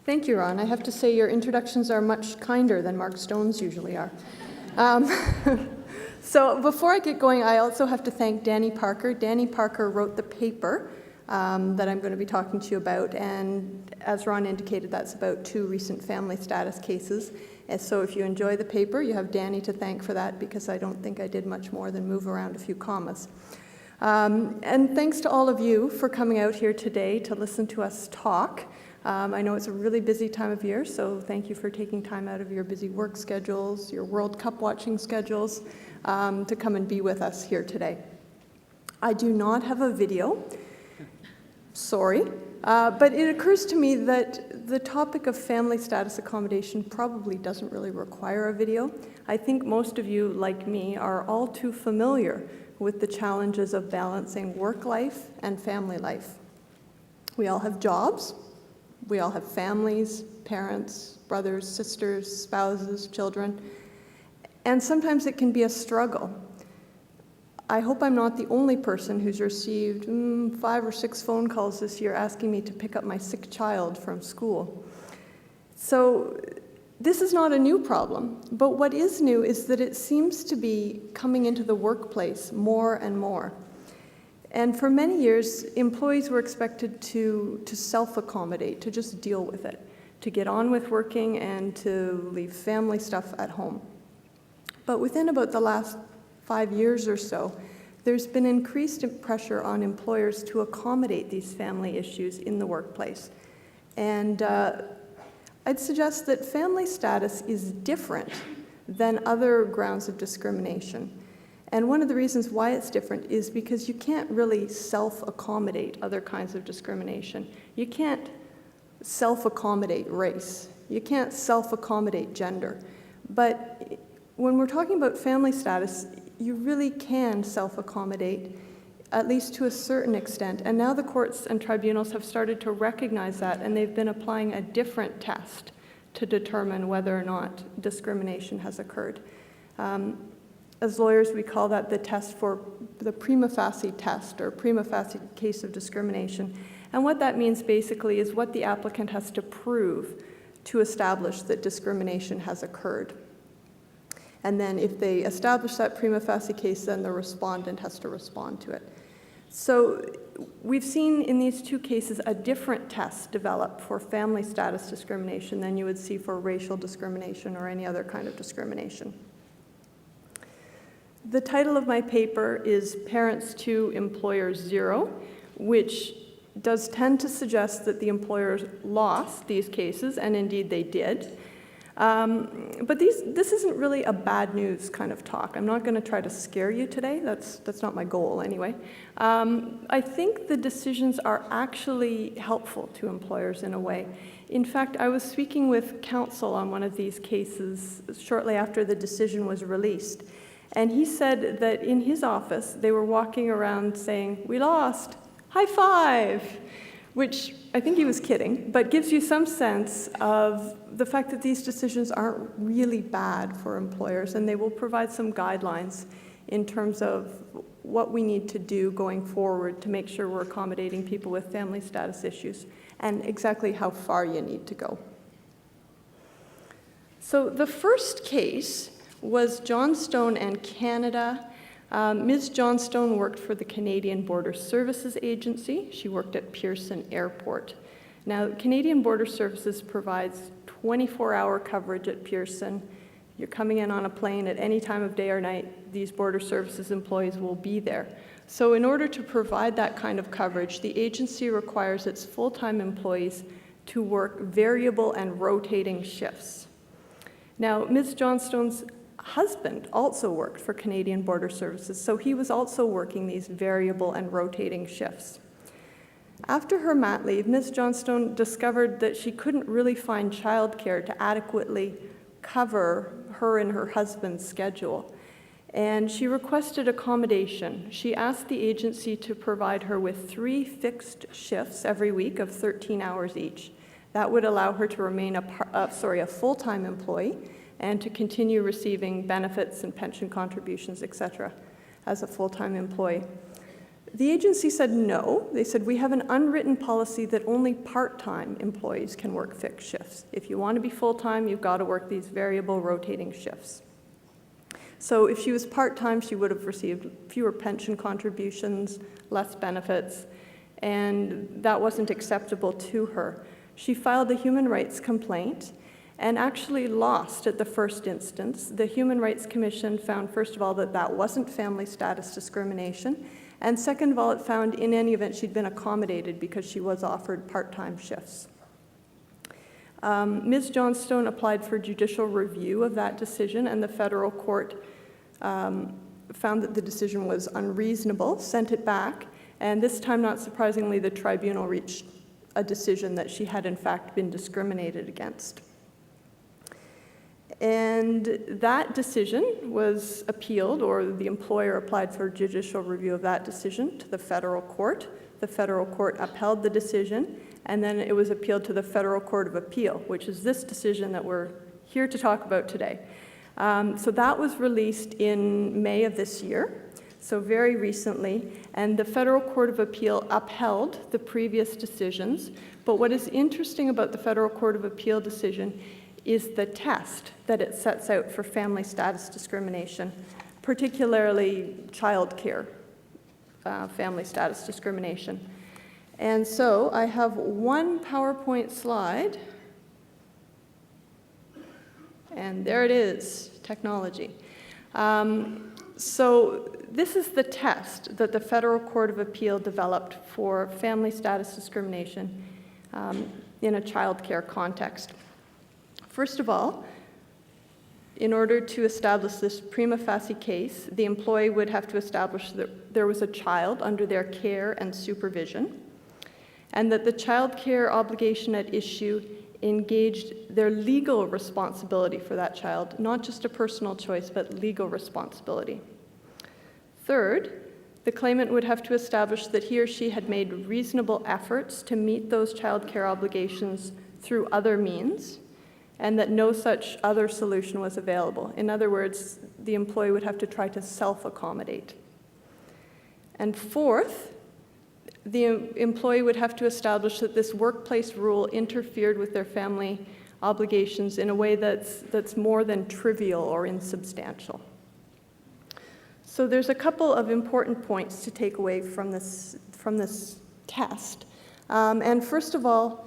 Thank you, Ron. I have to say your introductions are much kinder than Mark Stone's usually are. So before I get going, I also have to thank Danny Parker. Danny Parker wrote the paper that I'm going to be talking to you about, and as Ron indicated, that's about 2 recent family status cases. And so if you enjoy the paper, you have Danny to thank for that, because I don't think I did much more than move around a few commas. And thanks to all of you for coming out here today to listen to us talk. I know it's a really busy time of year, so thank you for taking time out of your busy work schedules, your World Cup watching schedules, to come and be with us here today. I do not have a video, sorry, but it occurs to me that the topic of family status accommodation probably doesn't really require a video. I think most of you, like me, are all too familiar with the challenges of balancing work life and family life. We all have jobs. We all have families, parents, brothers, sisters, spouses, children, and sometimes it can be a struggle. I hope I'm not the only person who's received 5 or 6 phone calls this year asking me to pick up my sick child from school. So this is not a new problem, but what is new is that it seems to be coming into the workplace more and more. And for many years, employees were expected to self-accommodate, to just deal with it, to get on with working and to leave family stuff at home. But within about the last 5 years or so, there's been increased pressure on employers to accommodate these family issues in the workplace. And I'd suggest that family status is different than other grounds of discrimination. And one of the reasons why it's different is because you can't really self-accommodate other kinds of discrimination. You can't self-accommodate race. You can't self-accommodate gender. But when we're talking about family status, you really can self-accommodate, at least to a certain extent. And now the courts and tribunals have started to recognize that, and they've been applying a different test to determine whether or not discrimination has occurred. As lawyers, we call that the test for the prima facie test, or prima facie case of discrimination. And what that means basically is what the applicant has to prove to establish that discrimination has occurred. And then if they establish that prima facie case, then the respondent has to respond to it. So we've seen in these 2 cases a different test develop for family status discrimination than you would see for racial discrimination or any other kind of discrimination. The title of my paper is Parents 2, Employers 0, which does tend to suggest that the employers lost these cases, and indeed they did. But this isn't really a bad news kind of talk. I'm not going to try to scare you today. That's not my goal anyway. I think the decisions are actually helpful to employers in a way. In fact, I was speaking with counsel on one of these cases shortly after the decision was released. And he said that in his office, they were walking around saying, "We lost, high five," which I think he was kidding, but gives you some sense of the fact that these decisions aren't really bad for employers, and they will provide some guidelines in terms of what we need to do going forward to make sure we're accommodating people with family status issues, and exactly how far you need to go. So the first case was Johnstone and Canada. Ms. Johnstone worked for the Canadian Border Services Agency. She worked at Pearson Airport. Now, Canadian Border Services provides 24-hour coverage at Pearson. You're coming in on a plane at any time of day or night, these Border Services employees will be there. So in order to provide that kind of coverage, the agency requires its full-time employees to work variable and rotating shifts. Now, Ms. Johnstone's husband also worked for Canadian Border Services, so he was also working these variable and rotating shifts. After her mat leave, Ms. Johnstone discovered that she couldn't really find childcare to adequately cover her and her husband's schedule, and she requested accommodation. She asked the agency to provide her with 3 fixed shifts every week of 13 hours each. That would allow her to remain a full-time employee and to continue receiving benefits and pension contributions, etc., as a full-time employee. The agency said no. They said, we have an unwritten policy that only part-time employees can work fixed shifts. If you want to be full-time, you've got to work these variable rotating shifts. So if she was part-time, she would have received fewer pension contributions, less benefits, and that wasn't acceptable to her. She filed a human rights complaint and actually lost at the first instance. The Human Rights Commission found, first of all, that that wasn't family status discrimination, and second of all, it found in any event she'd been accommodated because she was offered part-time shifts. Ms. Johnstone applied for judicial review of that decision, and the federal court found that the decision was unreasonable, sent it back, and this time, not surprisingly, the tribunal reached a decision that she had in fact been discriminated against. And that decision was appealed, or the employer applied for judicial review of that decision to the federal court. The federal court upheld the decision, and then it was appealed to the Federal Court of Appeal, which is this decision that we're here to talk about today. So that was released in May of this year, so very recently, and the Federal Court of Appeal upheld the previous decisions. But what is interesting about the Federal Court of Appeal decision is the test that it sets out for family status discrimination, particularly child care family status discrimination. And so I have one PowerPoint slide, and there it is, technology. So this is the test that the Federal Court of Appeal developed for family status discrimination in a child care context. First of all, in order to establish this prima facie case, the employee would have to establish that there was a child under their care and supervision, and that the child care obligation at issue engaged their legal responsibility for that child, not just a personal choice, but legal responsibility. Third, the claimant would have to establish that he or she had made reasonable efforts to meet those child care obligations through other means, and that no such other solution was available. In other words, the employee would have to try to self-accommodate. And fourth, the employee would have to establish that this workplace rule interfered with their family obligations in a way that's more than trivial or insubstantial. So there's a couple of important points to take away from this test. And first of all,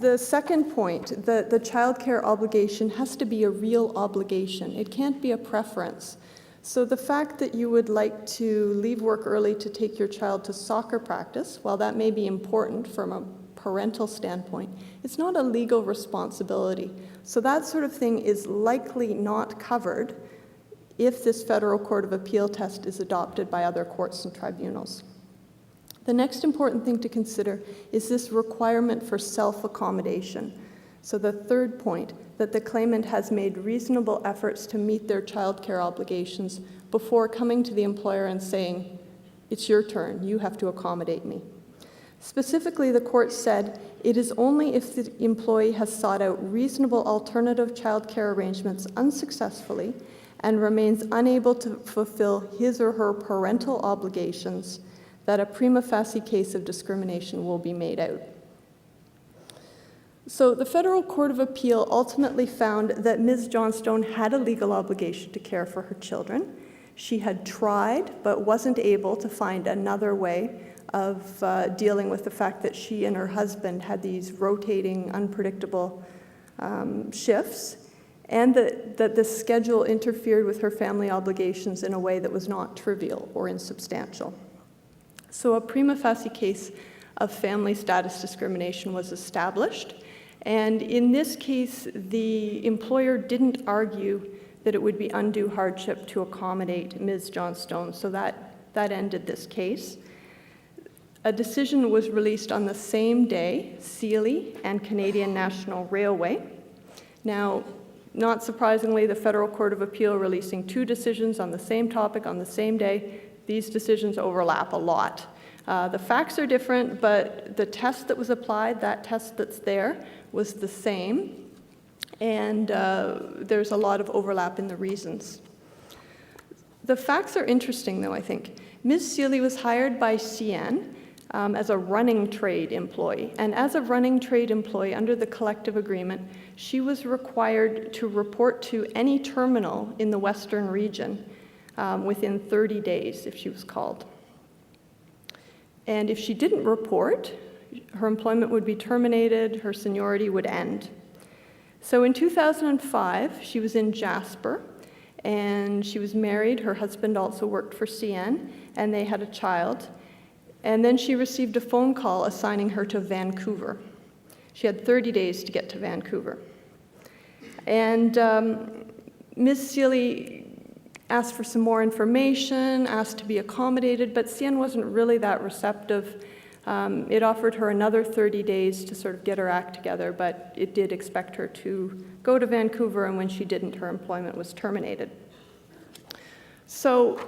the second point, the child care obligation has to be a real obligation. It can't be a preference. So the fact that you would like to leave work early to take your child to soccer practice, while that may be important from a parental standpoint, it's not a legal responsibility. So that sort of thing is likely not covered if this Federal Court of Appeal test is adopted by other courts and tribunals. The next important thing to consider is this requirement for self-accommodation. So the third point, that the claimant has made reasonable efforts to meet their child care obligations before coming to the employer and saying, it's your turn, you have to accommodate me. Specifically, the court said, it is only if the employee has sought out reasonable alternative child care arrangements unsuccessfully and remains unable to fulfill his or her parental obligations that a prima facie case of discrimination will be made out. So the Federal Court of Appeal ultimately found that Ms. Johnstone had a legal obligation to care for her children. She had tried, but wasn't able to find another way of dealing with the fact that she and her husband had these rotating, unpredictable shifts, and that the schedule interfered with her family obligations in a way that was not trivial or insubstantial. So a prima facie case of family status discrimination was established, and in this case, the employer didn't argue that it would be undue hardship to accommodate Ms. Johnstone, so that ended this case. A decision was released on the same day, Sealy and Canadian National Railway. Now, not surprisingly, the Federal Court of Appeal releasing two decisions on the same topic on the same day, these decisions overlap a lot. The facts are different, but the test that was applied, that test that's there, was the same, and there's a lot of overlap in the reasons. The facts are interesting, though, I think. Ms. Seeley was hired by CN as a running trade employee. And as a running trade employee under the collective agreement, she was required to report to any terminal in the Western region within 30 days if she was called. And if she didn't report, her employment would be terminated, her seniority would end. So in 2005, she was in Jasper, and she was married. Her husband also worked for CN, and they had a child. And then she received a phone call assigning her to Vancouver. She had 30 days to get to Vancouver. And Ms. Seeley asked for some more information, asked to be accommodated, but CN wasn't really that receptive. It offered her another 30 days to sort of get her act together, but it did expect her to go to Vancouver, and when she didn't, her employment was terminated. So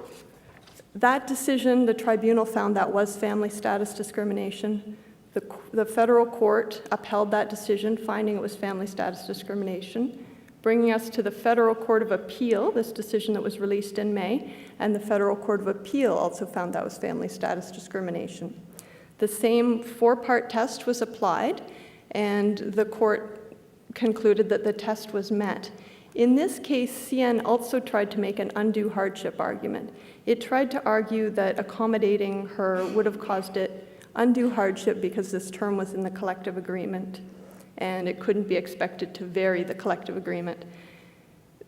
that decision, the tribunal found that was family status discrimination. The federal court upheld that decision, finding it was family status discrimination, bringing us to the Federal Court of Appeal, this decision that was released in May, and the Federal Court of Appeal also found that was family status discrimination. The same four-part test was applied, and the court concluded that the test was met. In this case, CN also tried to make an undue hardship argument. It tried to argue that accommodating her would have caused it undue hardship because this term was in the collective agreement, and it couldn't be expected to vary the collective agreement.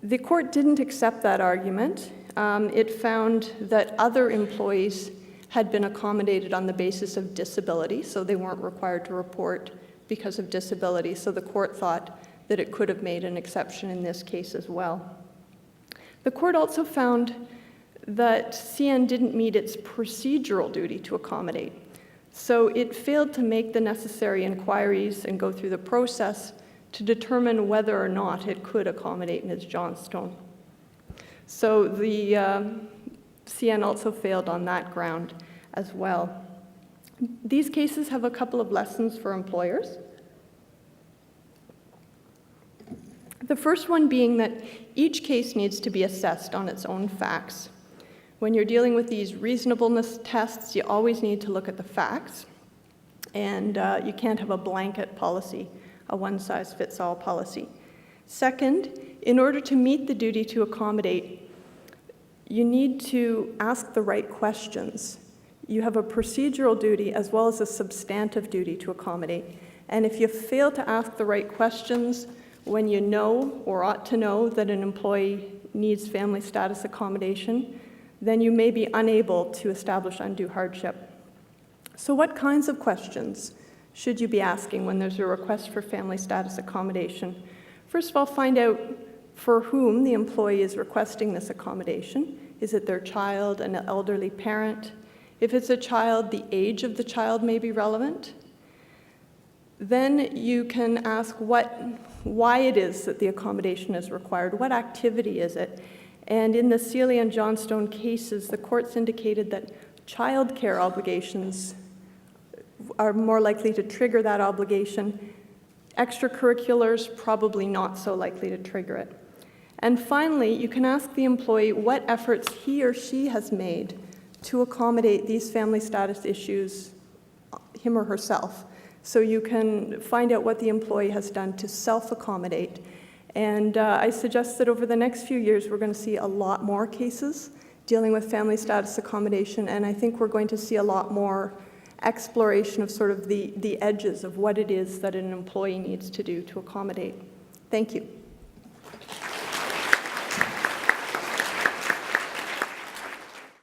The court didn't accept that argument. It found that other employees had been accommodated on the basis of disability, so they weren't required to report because of disability, so the court thought that it could have made an exception in this case as well. The court also found that CN didn't meet its procedural duty to accommodate. So it failed to make the necessary inquiries and go through the process to determine whether or not it could accommodate Ms. Johnstone. So the CN also failed on that ground as well. These cases have a couple of lessons for employers. The first one being that each case needs to be assessed on its own facts. When you're dealing with these reasonableness tests, you always need to look at the facts, and you can't have a blanket policy, a one-size-fits-all policy. Second, in order to meet the duty to accommodate, you need to ask the right questions. You have a procedural duty as well as a substantive duty to accommodate. And if you fail to ask the right questions when you know or ought to know that an employee needs family status accommodation, then you may be unable to establish undue hardship. So what kinds of questions should you be asking when there's a request for family status accommodation? First of all, find out for whom the employee is requesting this accommodation. Is it their child, an elderly parent? If it's a child, the age of the child may be relevant. Then you can ask why it is that the accommodation is required. What activity is it? And in the Seeley and Johnstone cases, the courts indicated that child care obligations are more likely to trigger that obligation. Extracurriculars, probably not so likely to trigger it. And finally, you can ask the employee what efforts he or she has made to accommodate these family status issues, him or herself. So you can find out what the employee has done to self-accommodate. And I suggest that over the next few years, we're going to see a lot more cases dealing with family status accommodation, and I think we're going to see a lot more exploration of sort of the edges of what it is that an employee needs to do to accommodate. Thank you.